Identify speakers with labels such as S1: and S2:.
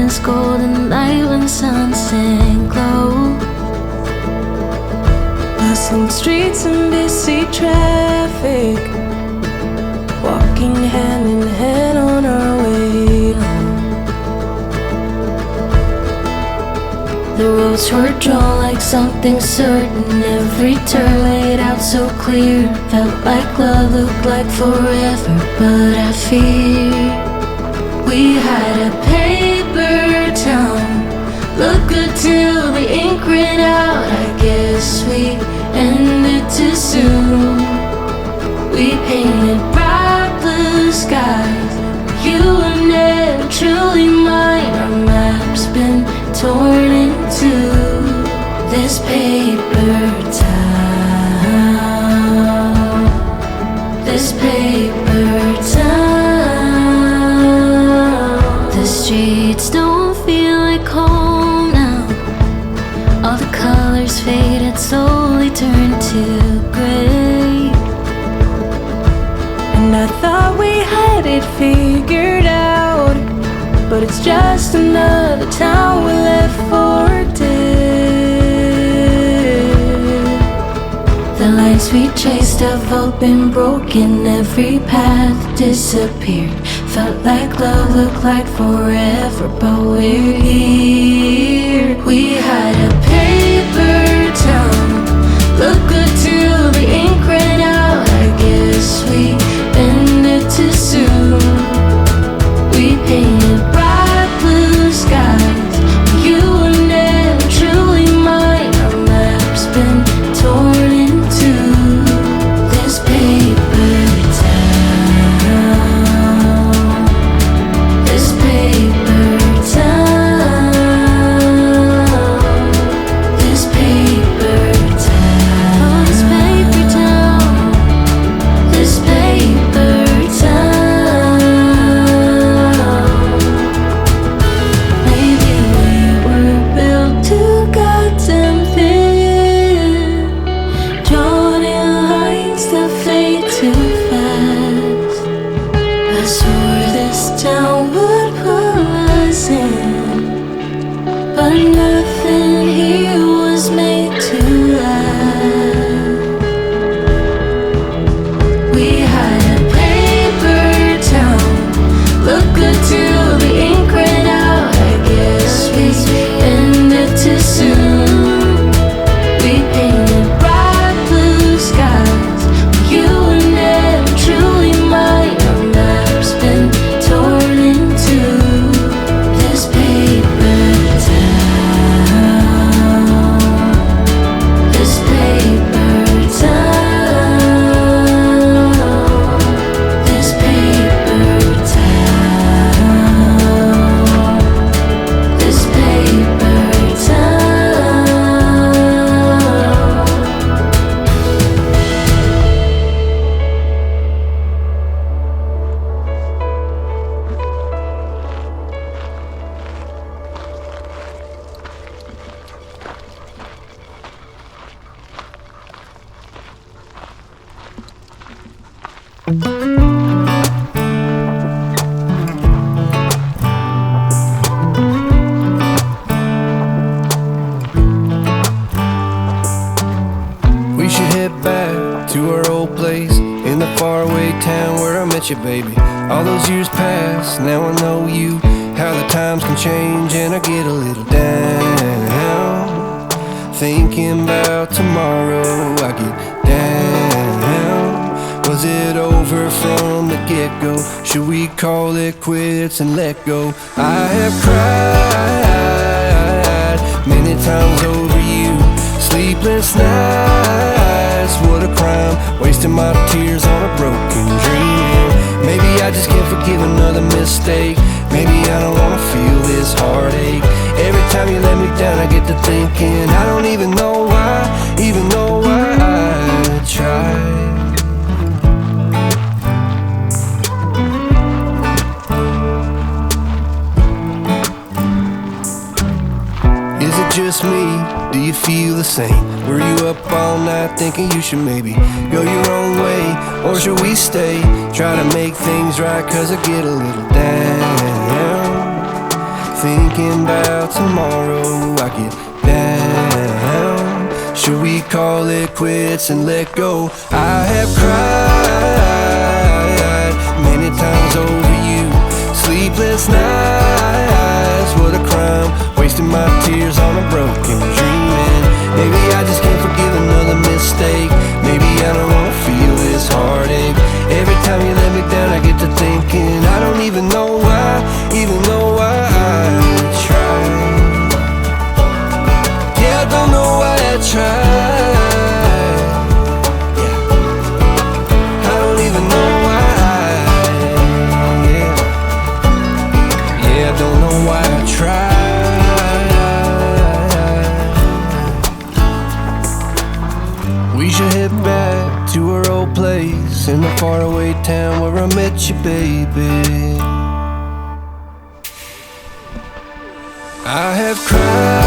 S1: this golden light when sunset glow.
S2: Bustling streets and busy traffic, walking hand in hand on our way home.
S1: The roads were drawn like something certain, every turn laid out so clear. Felt like love, looked like forever, but I fear we had a paper town. Looked good till the ink ran out. I guess we ended too soon. We painted bright blue skies, you were never truly mine. Our map's been torn into this paper town, this paper town. The streets don't feel like home now. All the colors faded, slowly turned to gray.
S2: And I thought we had it figured out, but it's just another town we left for dead.
S1: The lines we chased have all been broken, every path disappeared. Felt like love, looked like forever, but we're here. We had a paper town, looked good till the ink ran out. I guess we ended too soon. We painted bright blue skies, you were never truly mine. Our map's been torn into this paper town, this paper town, this paper town, this paper town, this paper town. Maybe we were built too goddamn thin, drawn in lines that fade too fast. I swore this town would pull us in, but nothing here was made to last. We had a paper town, looked good till the ink ran out. I guess we ended too soon. We painted bright blue skies, you were never truly mine. Our map's been torn into this paper town, this paper town, this paper town, this paper
S3: We should head back to our old place in the faraway town where I met you, baby. All those years pass, now I know you. How the times can change and I get a little down, thinking about tomorrow. I get down. Was it over from the get-go? Should we call it quits and let go? I have cried many times over you, sleepless nights, what a crime, wasting my tears on a broken dream. Maybe I just can't forgive another mistake. Maybe I don't wanna feel this heartache. Every time you let me down I get to thinking I don't even know why, even though I tried. Is it just me? Do you feel the same? Were you up all night thinking you should maybe go your own way? Or should we stay, try to make things right? Cause I get a little down, thinking tomorrow I get down? Should we call it quits and let go? I have cried many times over you. Sleepless nights, what a crime. Wasting my tears on a broken dream. And maybe I just can't forgive another mistake. Maybe I don't wanna feel this heartache. Every time you let me down I get to thinking I don't even know why, even though I tried. Yeah, I don't know why I tried. Yeah, I don't even know why. Yeah, I don't know why I tried. We should head back to our old place in the faraway town where I met you, baby. I have cried